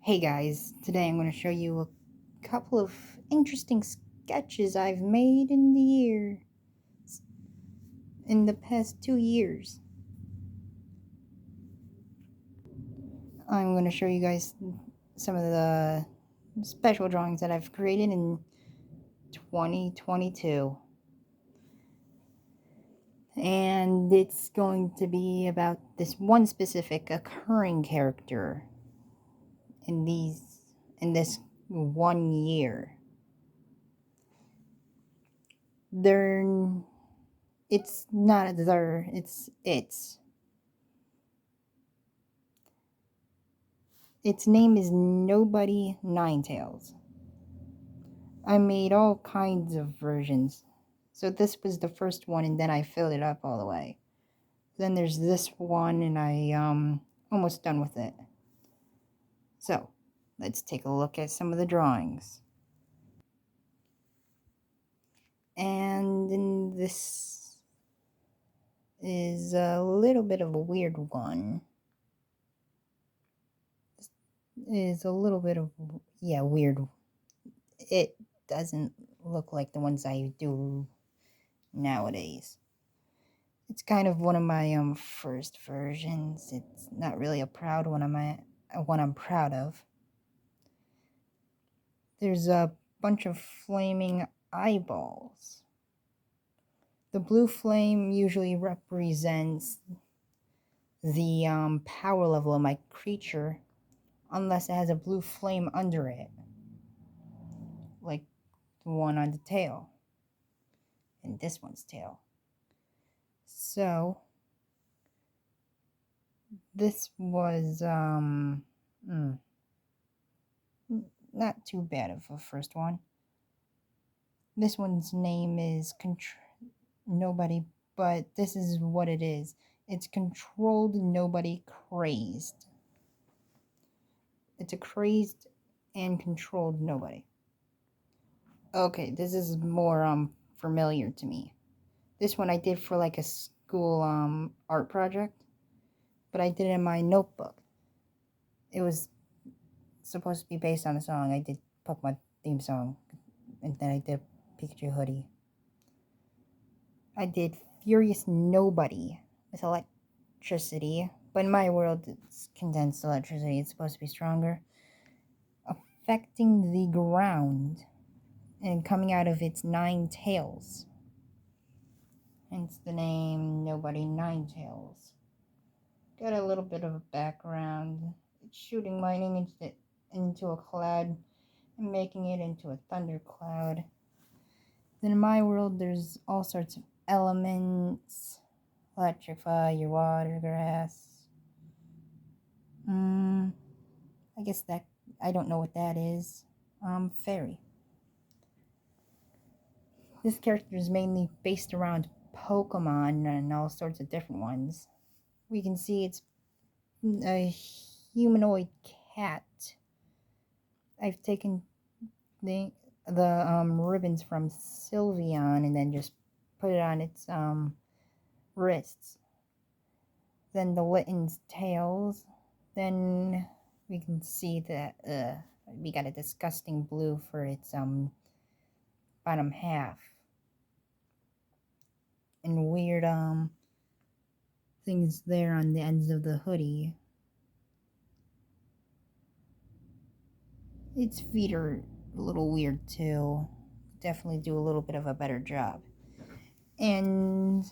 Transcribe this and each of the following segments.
Hey guys, today I'm going to show you a couple of interesting sketches I've made in the past 2 years. I'm going to show you guys some of the special drawings that I've created in 2022. And it's going to be about this one specific occurring character in this 1 year. They're It's not there, it's. Its name is Nobody Ninetails. I made all kinds of versions. So this was the first one, and then I filled it up all the way. Then there's this one, and I almost done with it. So let's take a look at some of the drawings. And then this is a little bit of a weird one. This is a little bit of, yeah, weird. It doesn't look like the ones I do nowadays. It's kind of one of my first versions. It's not really a proud one. One I'm proud of. There's a bunch of flaming eyeballs. The blue flame usually represents the power level of my creature, unless it has a blue flame under it, like the one on the tail, and this one's tail. So this was not too bad of a first one. This one's name is Nobody, but this is what it is. It's Controlled Nobody Crazed. It's a crazed and controlled nobody. Okay, this is more familiar to me. This one I did for like a school art project, but I did it in my notebook. It was supposed to be based on a song. I did Pokemon theme song, and then I did Pikachu hoodie. I did Furious Nobody with electricity, but in my world it's condensed electricity. It's supposed to be stronger. Affecting the ground and coming out of its 9 tails. Hence the name Nobody Ninetails. Got a little bit of a background. It's shooting lightning into a cloud and making it into a thundercloud. Then in my world there's all sorts of elements. Electrify your water, grass. I guess that, I don't know what that is. Fairy. This character is mainly based around Pokemon and all sorts of different ones. We can see it's a humanoid cat. I've taken the ribbons from Sylveon and then just put it on its wrists. Then the Litten's tails. Then we can see that we got a disgusting blue for its bottom half. And weird things there on the ends of the hoodie. Its feet are a little weird too. Definitely do a little bit of a better job. And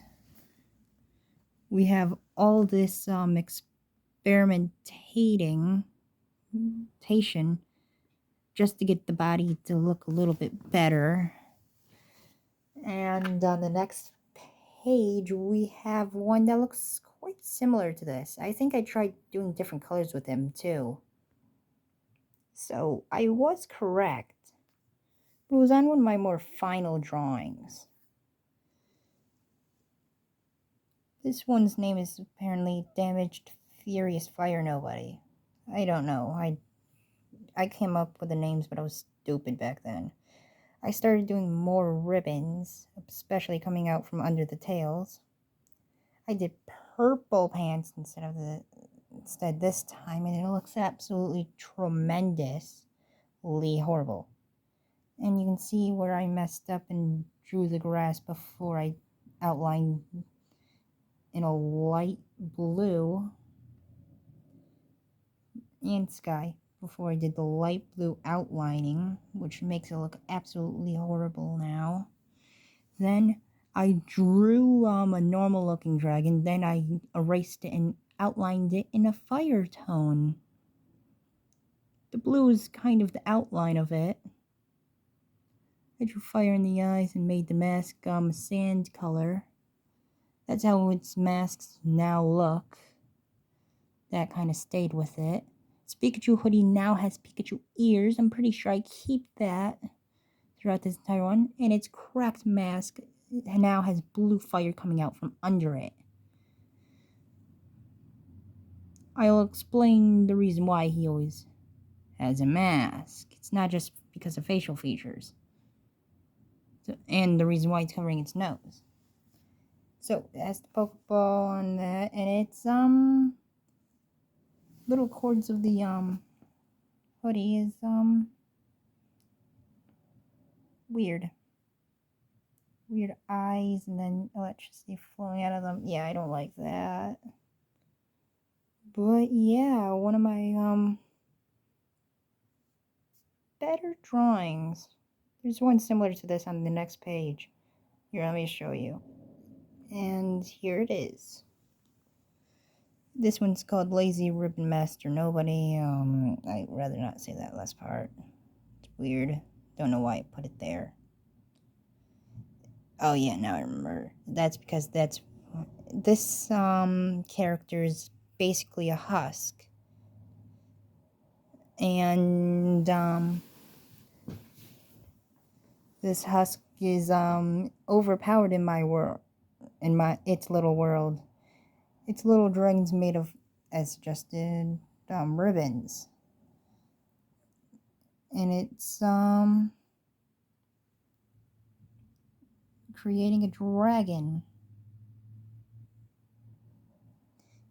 we have all this experimentation just to get the body to look a little bit better. And on the next page, we have one that looks quite similar to this. I think I tried doing different colors with him too. So I was correct. It was on one of my more final drawings. This one's name is apparently Damaged Furious Fire Nobody. I don't know. I came up with the names, but I was stupid back then. I started doing more ribbons, especially coming out from under the tails. I did purple pants instead of the instead this time, and it looks absolutely tremendously horrible. And you can see where I messed up and drew the grass before I outlined in a light blue and sky before I did the light blue outlining, which makes it look absolutely horrible now. Then I drew a normal looking dragon, then I erased it and outlined it in a fire tone. The blue is kind of the outline of it. I drew fire in the eyes and made the mask sand color. That's how its masks now look. That kind of stayed with it. Its Pikachu hoodie now has Pikachu ears. I'm pretty sure I keep that throughout this entire one. And its cracked mask now has blue fire coming out from under it. I'll explain the reason why he always has a mask. It's not just because of facial features. And the reason why it's covering its nose. So that's the Pokeball on that, and it's little cords of the hoodie is weird eyes, and then electricity flowing out of them. Yeah, I don't like that. But yeah, one of my better drawings. There's one similar to this on the next page. Here, let me show you. And here it is. This one's called Lazy Ribbon Master Nobody. I'd rather not say that last part. It's weird. Don't know why I put it there. Oh yeah, now I remember. That's because this character is basically a husk. And this husk is overpowered in my world, in its little world. Its little dragon's made of, as suggested, ribbons. And it's creating a dragon.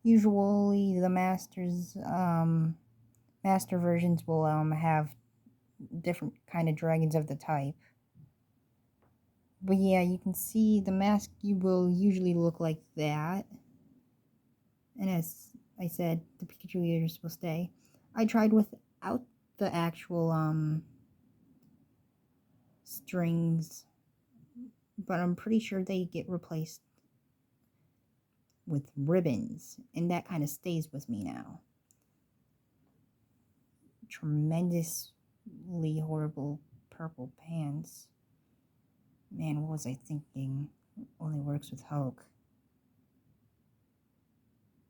Usually the master versions will have different kind of dragons of the type. But yeah, you can see the mask will usually look like that. And as I said, the Pikachu ears will stay. I tried without the actual strings, but I'm pretty sure they get replaced with ribbons, and that kind of stays with me now. Tremendously horrible purple pants. Man, what was I thinking? Only works with Hulk.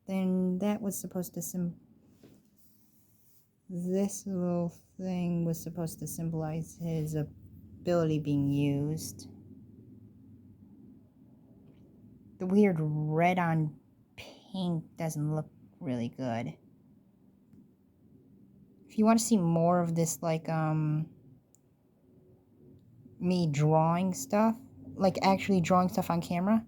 Then that was supposed to this little thing was supposed to symbolize his ability being used. The weird red on pink doesn't look really good. If you want to see more of this, like me drawing stuff, like actually drawing stuff on camera,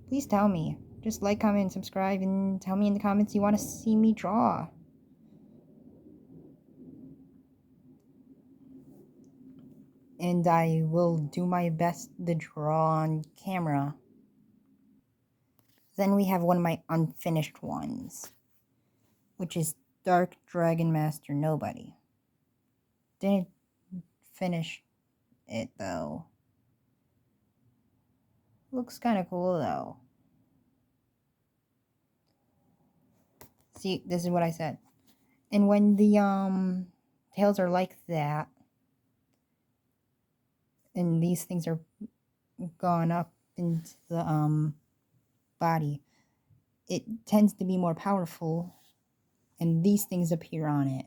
please tell me. Just like, comment, and subscribe, and tell me in the comments you want to see me draw. And I will do my best to draw on camera. Then we have one of my unfinished ones, which is Dark Dragon Master Nobody. Didn't finish it though. Looks kind of cool though. See, this is what I said. And when the tails are like that, and these things are gone up into the body, it tends to be more powerful, and these things appear on it.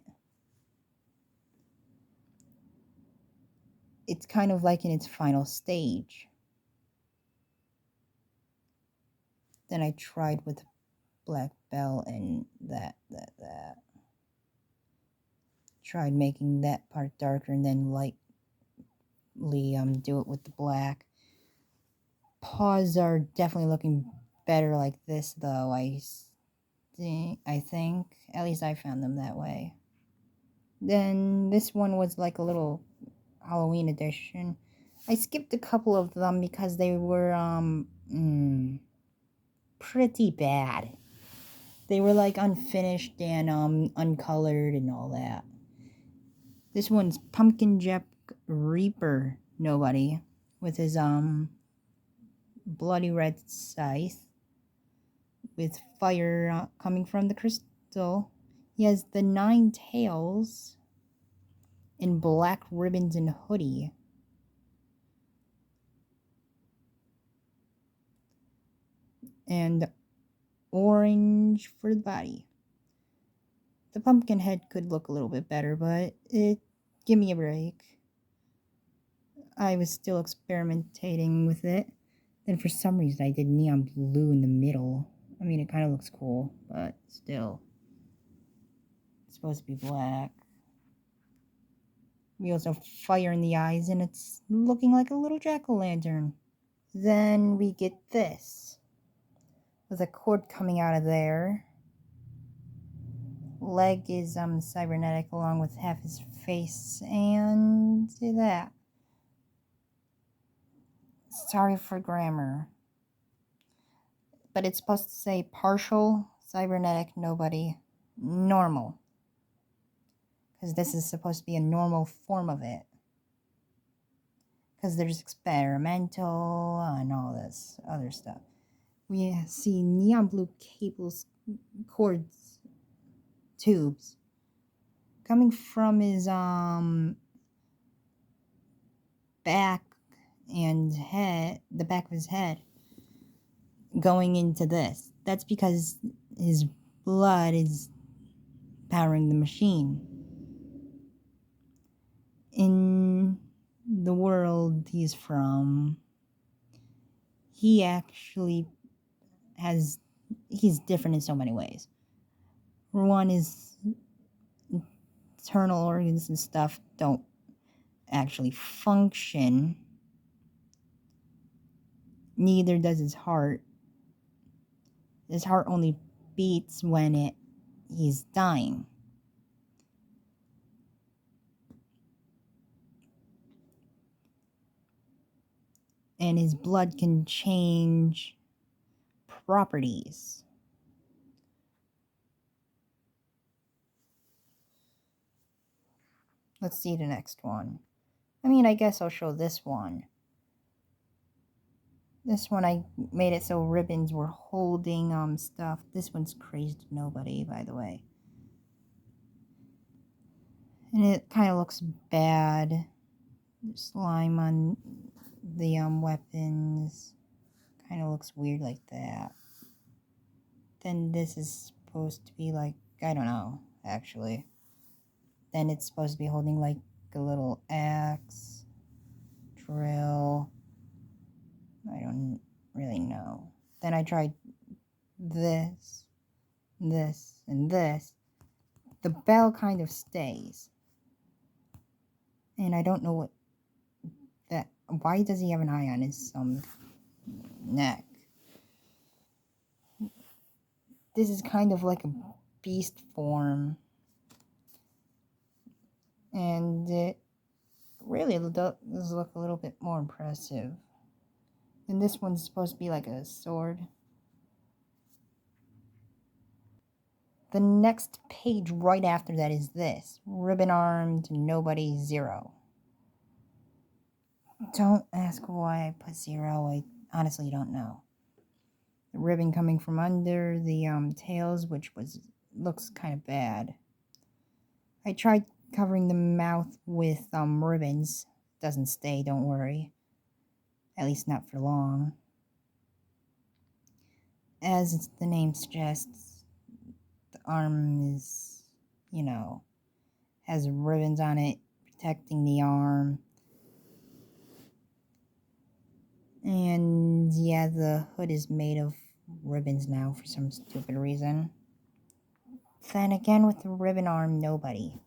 It's kind of like in its final stage. Then I tried with Black Belt and that. Tried making that part darker and then lightly do it with the black. Paws are definitely looking better like this though. I I think. At least I found them that way. Then this one was like a little Halloween edition. I skipped a couple of them because they were pretty bad. They were like unfinished and uncolored and all that. This one's Pumpkin Jack Reaper Nobody with his bloody red scythe with fire coming from the crystal. He has the 9 tails and black ribbons and hoodie. And orange for the body. The pumpkin head could look a little bit better, but give me a break. I was still experimenting with it. Then for some reason I did neon blue in the middle. I mean, it kind of looks cool, but still. It's supposed to be black. We also have fire in the eyes, and it's looking like a little jack-o'-lantern. Then we get this. With a cord coming out of there. Leg is cybernetic along with half his face, and that. Sorry for grammar. But it's supposed to say partial, cybernetic, nobody, normal. Because this is supposed to be a normal form of it. Because there's experimental and all this other stuff. We see neon blue cables, cords, tubes coming from his back and head, the back of his head, going into this. That's because his blood is powering the machine. In the world he's from, he actually he's different in so many ways. One is internal organs and stuff don't actually function. Neither does his heart. His heart only beats when he's dying. And his blood can change properties. Let's see the next one. I mean, I guess I'll show this one. This one I made it so ribbons were holding stuff. This one's Crazed Nobody, by the way. And it kind of looks bad. Slime on the weapons. Kind of looks weird like that. Then this is supposed to be like, I don't know, actually. Then it's supposed to be holding like a little axe, drill. I don't really know. Then I tried this, this, and this. The bell kind of stays. And I don't know why does he have an eye on his neck? This is kind of like a beast form. And it really does look a little bit more impressive. And this one's supposed to be like a sword. The next page right after that is this. Ribbon armed, nobody, 0. Don't ask why I put 0. I honestly don't know. The ribbon coming from under the tails, which looks kind of bad. I tried covering the mouth with ribbons. Doesn't stay, don't worry. At least not for long. As the name suggests, the arm is, has ribbons on it protecting the arm. And yeah, the hood is made of ribbons now for some stupid reason. Then again with the ribbon arm, nobody.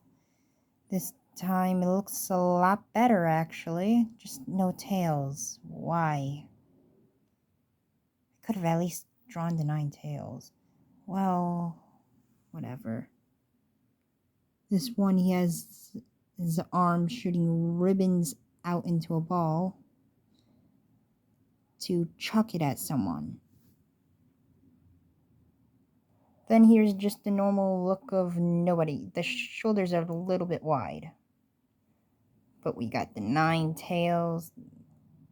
This time it looks a lot better actually. Just no tails. Why? I could have at least drawn the 9 tails. well, whatever. This one, he has his arm shooting ribbons out into a ball to chuck it at someone. Then here's just the normal look of nobody. The shoulders are a little bit wide. But we got the 9 tails,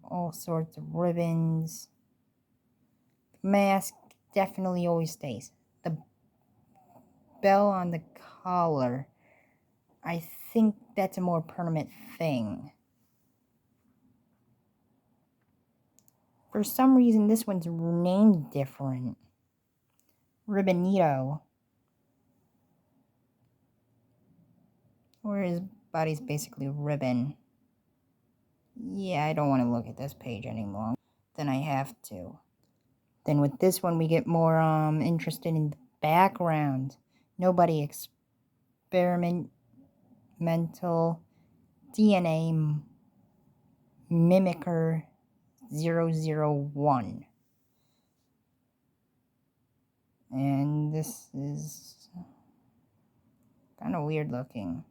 all sorts of ribbons. The mask definitely always stays. The bell on the collar, I think that's a more permanent thing. For some reason, this one's named different. Ribbonito. Or his body's basically ribbon. Yeah, I don't want to look at this page anymore. Then I have to. Then with this one, we get more interested in the background. Nobody experimental DNA mimicker 001. And this is kind of weird looking.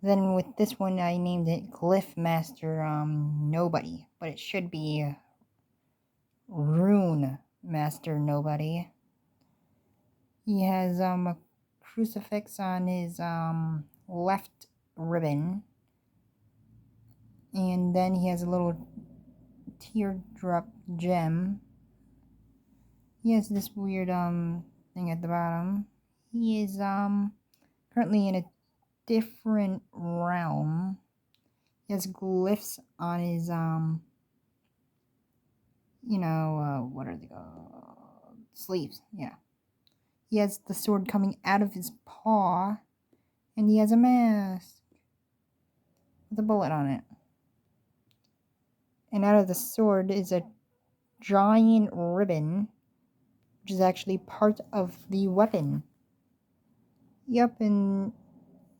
Then with this one, I named it Glyph Master Nobody, but it should be Rune Master Nobody. He has a crucifix on his left ribbon, and then he has a little teardrop gem. He has this weird thing at the bottom. He is currently in a different realm. He has glyphs on his what are they called? Sleeves, yeah. He has the sword coming out of his paw, and he has a mask with a bullet on it. And out of the sword is a giant ribbon, which is actually part of the weapon. Yep, and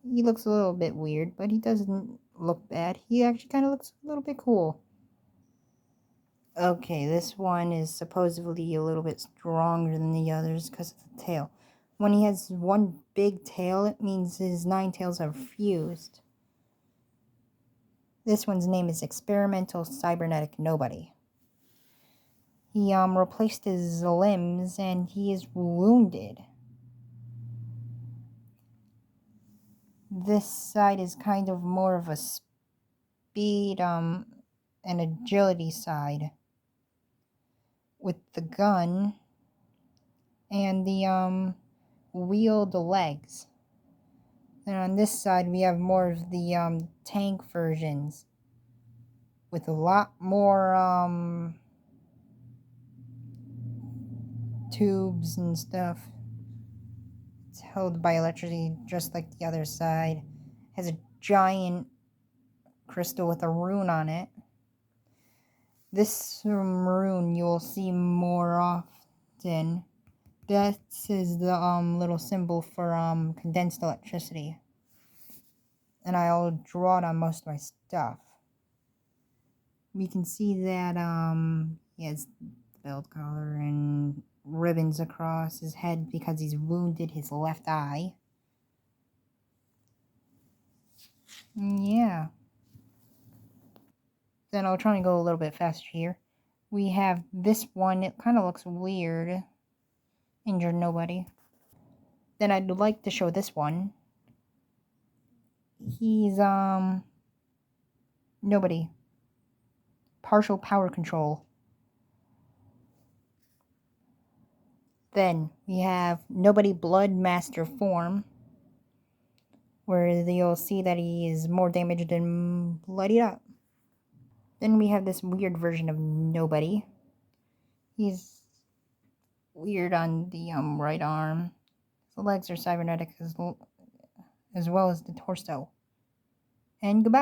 he looks a little bit weird, but he doesn't look bad. He actually kind of looks a little bit cool. Okay, this one is supposedly a little bit stronger than the others because of the tail. When he has one big tail, it means his 9 tails are fused. This one's name is Experimental Cybernetic Nobody. He replaced his limbs and he is wounded. This side is kind of more of a speed and agility side with the gun and the wheeled legs. And on this side we have more of the tank versions with a lot more tubes and stuff. It's held by electricity just like the other side. Has a giant crystal with a rune on it. This rune you'll see more often. This is the little symbol for condensed electricity. And I'll draw it on most of my stuff. We can see that he has the belt collar and ribbons across his head because he's wounded his left eye. Yeah. Then I'll try and go a little bit faster here. We have this one. It kind of looks weird. Injured Nobody. Then I'd like to show this one. He's Nobody. Partial power control. Then we have Nobody Blood Master form, where you'll see that he is more damaged and bloodied up. Then we have this weird version of Nobody. He's weird on the right arm. The legs are cybernetic as well as the torso. And goodbye.